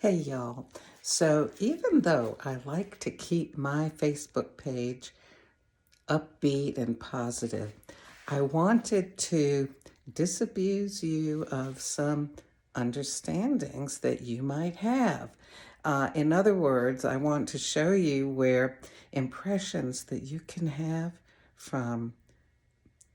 Hey y'all. So even though I like to keep my Facebook page upbeat and positive, I wanted to disabuse you of some understandings that you might have. In other words, I want to show you where impressions that you can have from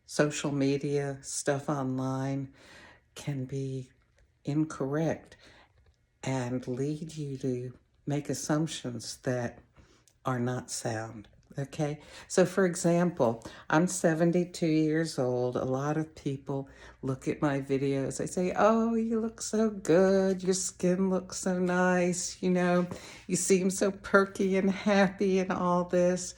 social media, stuff online, can be incorrect and lead you to make assumptions that are not sound. Okay, so for example, I'm 72 years old. A lot of people look at my videos. They say, "Oh, you look so good. Your skin looks so nice. You seem so perky and happy and all this."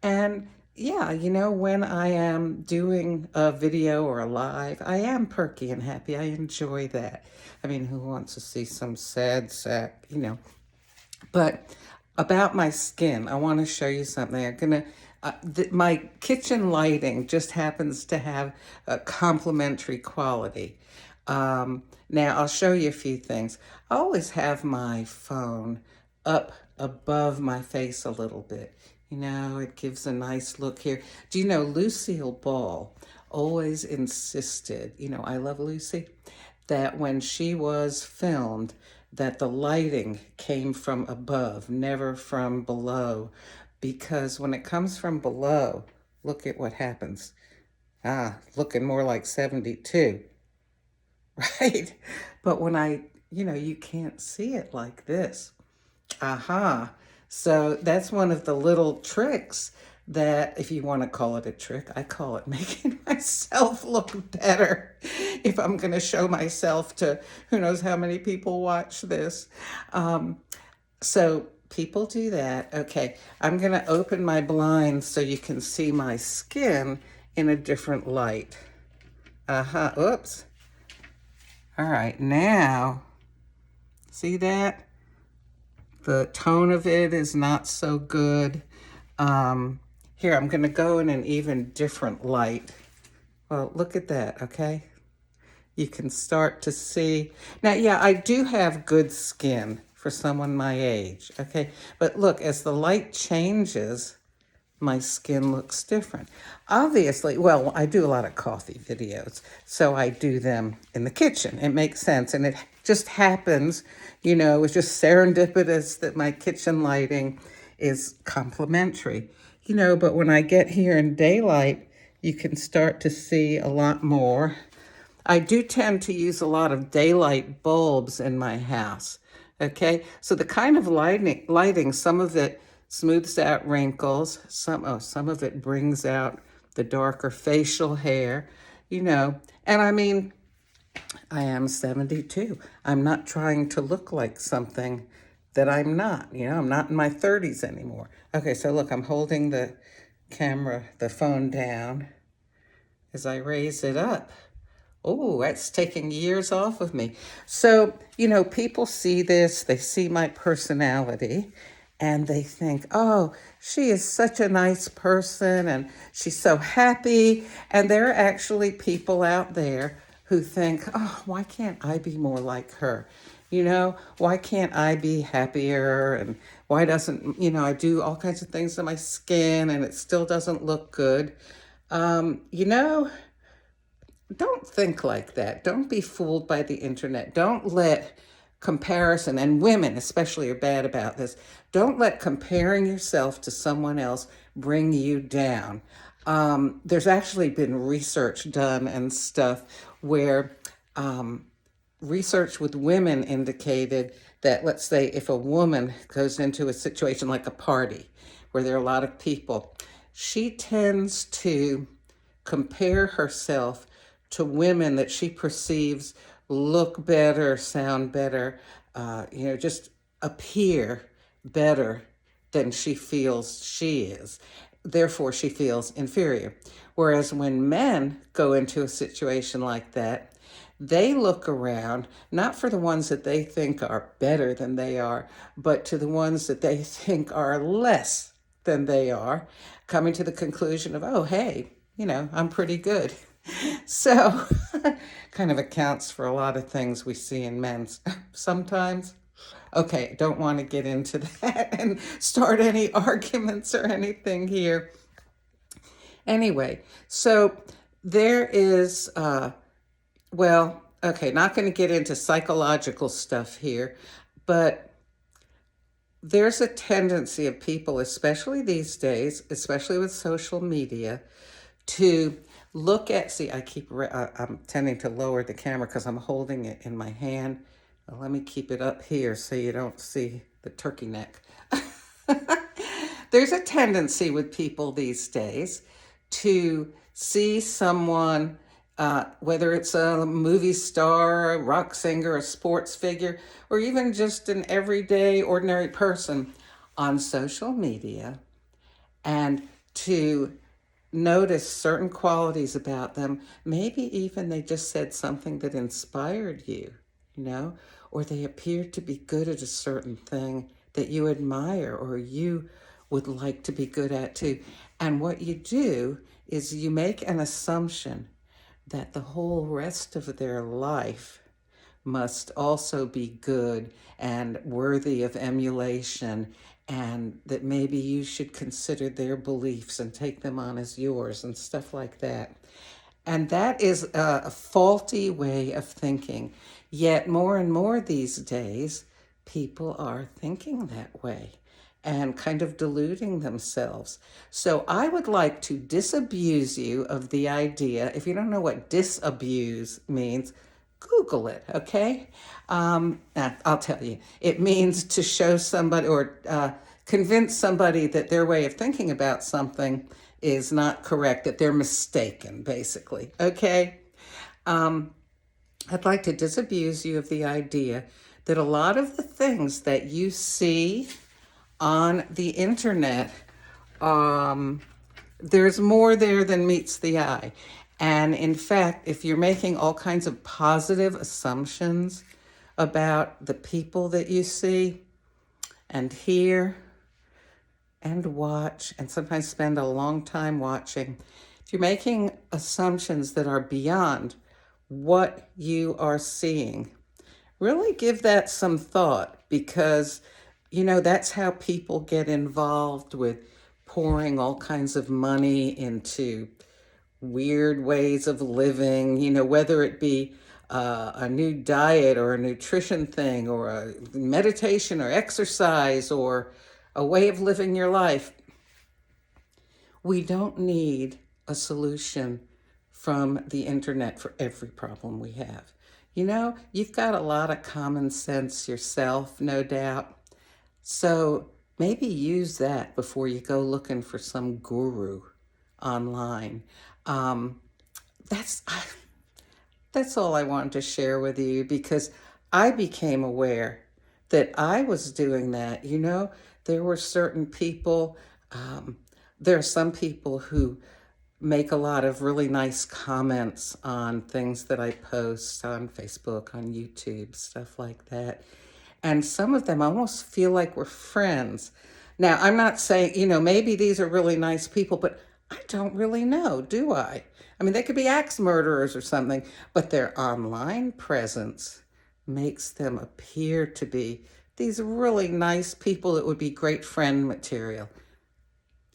And yeah, when I am doing a video or a live, I am perky and happy. I enjoy that. I mean, who wants to see some sad sack? But about my skin, I want to show you something. My kitchen lighting just happens to have a complementary quality. Now, I'll show you a few things. I always have my phone up above my face a little bit. It gives a nice look here. Do you know Lucille Ball always insisted, I love Lucy, that when she was filmed, that the lighting came from above, never from below. Because when it comes from below, look at what happens. Looking more like 72, right? But when you can't see it like this. Aha. So that's one of the little tricks that, if you want to call it a trick, I call it making myself look better. If I'm going to show myself to who knows how many people watch this. So people do that. Okay, I'm going to open my blinds so you can see my skin in a different light. Oops. All right, now, see that? The tone of it is not so good. Here, I'm going to go in an even different light. Well, look at that, okay? You can start to see. Now, yeah, I do have good skin for someone my age, okay? But look, as the light changes, my skin looks different. Obviously, well, I do a lot of coffee videos, so I do them in the kitchen. It makes sense, and it just happens, it's just serendipitous that my kitchen lighting is complementary. But when I get here in daylight, you can start to see a lot more. I do tend to use a lot of daylight bulbs in my house. Okay, so the kind of lighting, some of it smooths out wrinkles, some of it brings out the darker facial hair, And I mean, I am 72. I'm not trying to look like something that I'm not. I'm not in my 30s anymore. Okay, so look, I'm holding the phone down as I raise it up. Oh, that's taking years off of me. So, people see this, they see my personality, and they think, oh, she is such a nice person, and she's so happy. And there are actually people out there who think, oh, why can't I be more like her? Why can't I be happier? And why doesn't, I do all kinds of things to my skin and it still doesn't look good? Um, you know, don't think like that. Don't be fooled by the internet. Don't let comparison, and women especially are bad about this, don't let comparing yourself to someone else bring you down. There's actually been research done and stuff where research with women indicated that, let's say, if a woman goes into a situation like a party where there are a lot of people, she tends to compare herself to women that she perceives look better, sound better, just appear better than she feels she is. Therefore, she feels inferior. Whereas when men go into a situation like that, they look around, not for the ones that they think are better than they are, but to the ones that they think are less than they are, coming to the conclusion of, oh, hey, I'm pretty good. So kind of accounts for a lot of things we see in men sometimes. Okay, don't want to get into that and start any arguments or anything here. Anyway, so there is, well, okay, not going to get into psychological stuff here, but there's a tendency of people, especially these days, especially with social media, to look at, see, I'm tending to lower the camera because I'm holding it in my hand. Let me keep it up here so you don't see the turkey neck. There's a tendency with people these days to see someone, whether it's a movie star, a rock singer, a sports figure, or even just an everyday, ordinary person on social media, and to notice certain qualities about them. Maybe even they just said something that inspired you, you know, or they appear to be good at a certain thing that you admire or you would like to be good at too. And what you do is you make an assumption that the whole rest of their life must also be good and worthy of emulation, and that maybe you should consider their beliefs and take them on as yours and stuff like that. And that is a faulty way of thinking. Yet more and more these days, people are thinking that way and kind of deluding themselves. So I would like to disabuse you of the idea. If you don't know what disabuse means, Google it, okay? I'll tell you. It means to show somebody or convince somebody that their way of thinking about something is not correct, that they're mistaken, basically, okay? I'd like to disabuse you of the idea that a lot of the things that you see on the internet, there's more there than meets the eye. And in fact, if you're making all kinds of positive assumptions about the people that you see and hear and watch, and sometimes spend a long time watching, if you're making assumptions that are beyond what you are seeing, really give that some thought, because that's how people get involved with pouring all kinds of money into weird ways of living, whether it be a new diet or a nutrition thing or a meditation or exercise or a way of living your life. We don't need a solution from the internet for every problem we have. You've got a lot of common sense yourself, no doubt. So maybe use that before you go looking for some guru online. Um, that's that's all I wanted to share with you, because I became aware that I was doing that. There were certain people, there are some people who make a lot of really nice comments on things that I post on Facebook, on YouTube, stuff like that. And some of them almost feel like we're friends. Now, I'm not saying, maybe these are really nice people, but I don't really know, do I? I mean, they could be axe murderers or something, but their online presence makes them appear to be these really nice people that would be great friend material.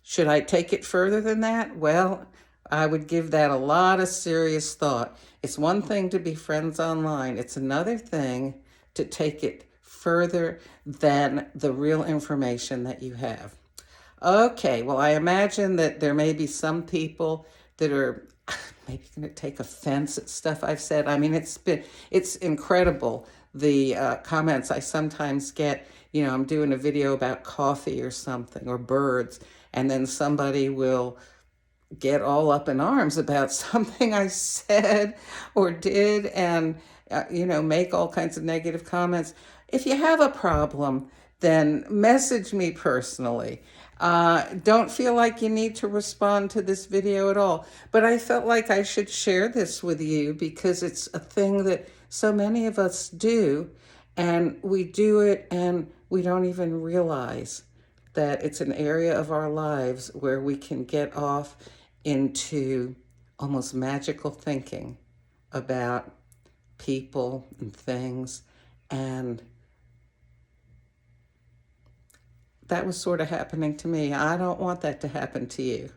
Should I take it further than that? Well, I would give that a lot of serious thought. It's one thing to be friends online. It's another thing to take it further than the real information that you have. Okay, well, I imagine that there may be some people that are maybe going to take offense at stuff I've said. I mean, it's incredible, the comments I sometimes get. I'm doing a video about coffee or something, or birds, and then somebody will get all up in arms about something I said or did, and make all kinds of negative comments. If you have a problem, then message me personally. Don't feel like you need to respond to this video at all. But I felt like I should share this with you because it's a thing that so many of us do, and we do it and we don't even realize that it's an area of our lives where we can get off into almost magical thinking about people and things, and that was sort of happening to me. I don't want that to happen to you.